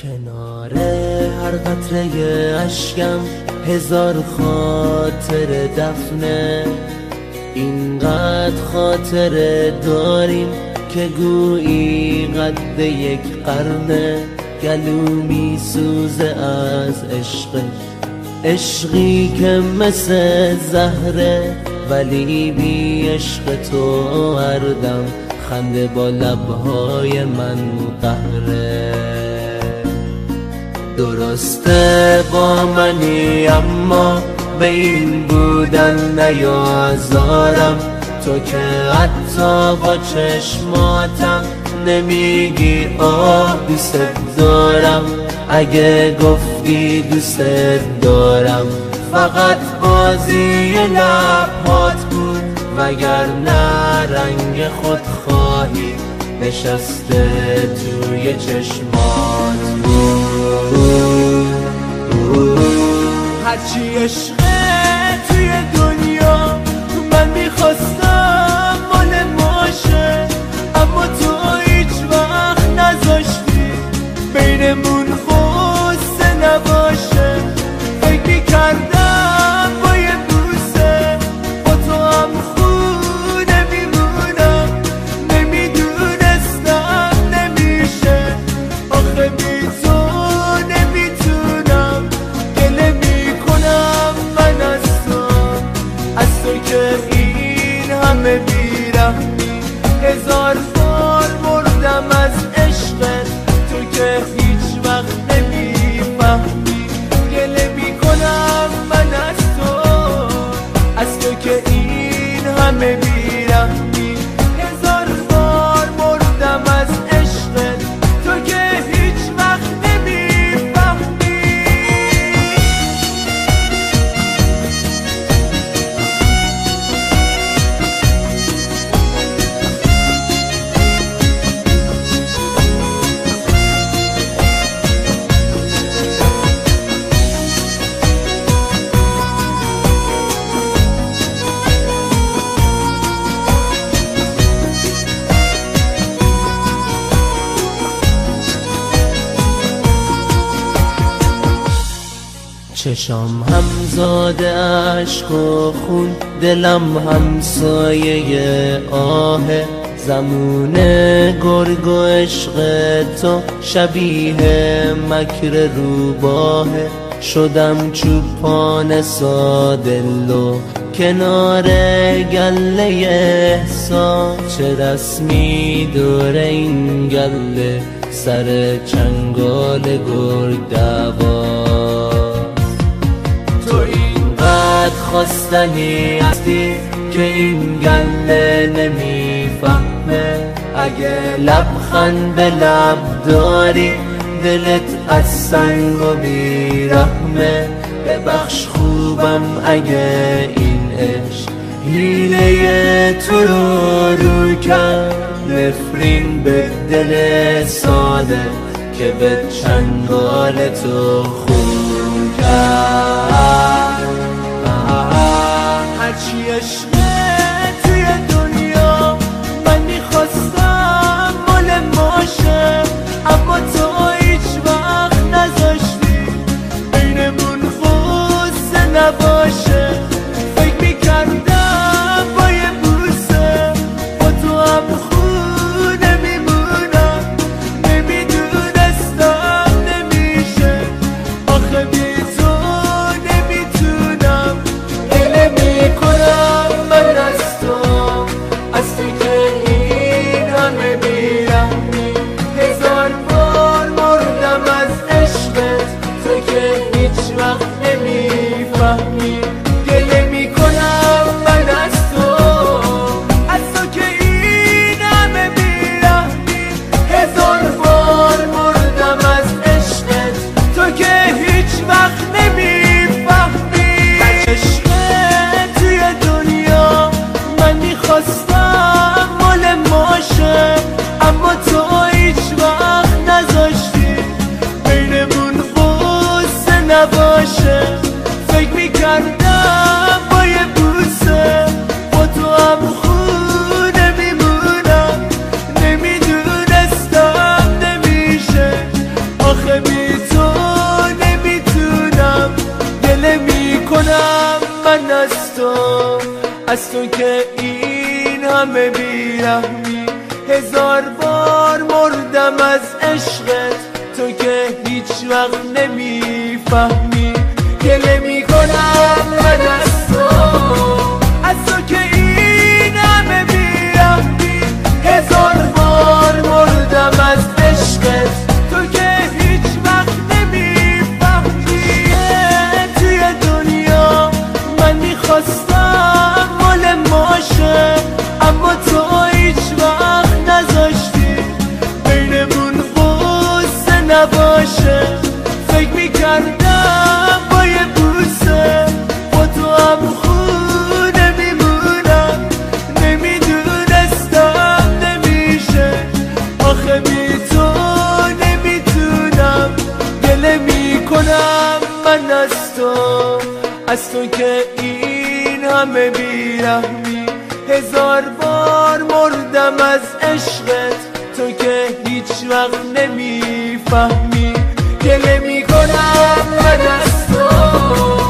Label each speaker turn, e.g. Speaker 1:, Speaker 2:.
Speaker 1: کنار هر قطره اشکم هزار خاطر دفنه، اینقدر خاطره داریم که گویی قد یک قرنه. گلو می سوزه از عشقی که مثل زهره، ولی بی عشق تو هر دم خنده با لبهای من قهره. درسته با منی اما به این بودن نیازارم، تو که حتی با چشماتم نمیگی آه دوست دارم. اگه گفتی دوست دارم فقط بازی لبهات بود، وگرنه رنگ خودخواهی نشسته توی چشمات بود.
Speaker 2: هرچی عشقه توی دنیا من میخواستم مال باشه، اما تو هیچ وقت نذاشتی بینمون خواسته نباشه. فکر میکردم با یه بوسه با تو هم خونه میمونم، نمیدونستم نمیشه. آخه بی تو نمیتونم، گله میکنم من از تو که این همه بیرحمی. هزار بار مردم از عشقت، تو که هیچ وقت نمیفهمی. گله میکنم من از تو که این همه بیرحمی. هزار بار مردم از عشقت، تو که هیچ وقت نمیفهمی.
Speaker 1: چشام همزاده عشق و خون، دلم همسایه آهه. زمون گرگ و عشق تو شبیه مکر روباهه. شدم چوپان سادلو کنار گله احساس، چه رسمی دور این گله سر چنگال گرگ دوا. خواستنی هستی که این گله نمیفهمه. اگه لبخند به لب داری دلت از سنگ و بیرحمه. ببخش خوبم اگه این عشق حیله تو رو کرد. نفرین به دل ساده که به چنگال تو خون کرد.
Speaker 2: هرچی عشقه توی دنیا من میخواستم مال باشه، اما تو هیچ وقت نذاشتی بینمون خواسته نباشه. فکر میکردم با یه بوسه با تو هم خونه میمونم، نمیدونستم نمیشه. آخه بی تو نمیتونم، گله میکنم آخه بی تو نمیتونم، گله میکنم من از تو که این همه بیرحمی. هزار بار مردم از عشقت، تو که هیچ وقت نمیفهمی. گله میکنم من از تو که این همه بیرحمی. هزار بار مردم از عشقت، تو که هیچ وقت نمیفهمی. توی دنیا من میخواستم مال ماشه، اما تو هیچ وقت نذاشتی بینمون قصه نباشه. فکر میکردم با یه بوسه با تو هم خونه میمونم، نمیدونستم نمیشه. آخه بی تو نمیتونم، گله میکنم من از تو که این همه بیرحمی. هزار بار مردم از عشقت، تو که هیچ وقت نمیفهمی. گله میکنم من از تو.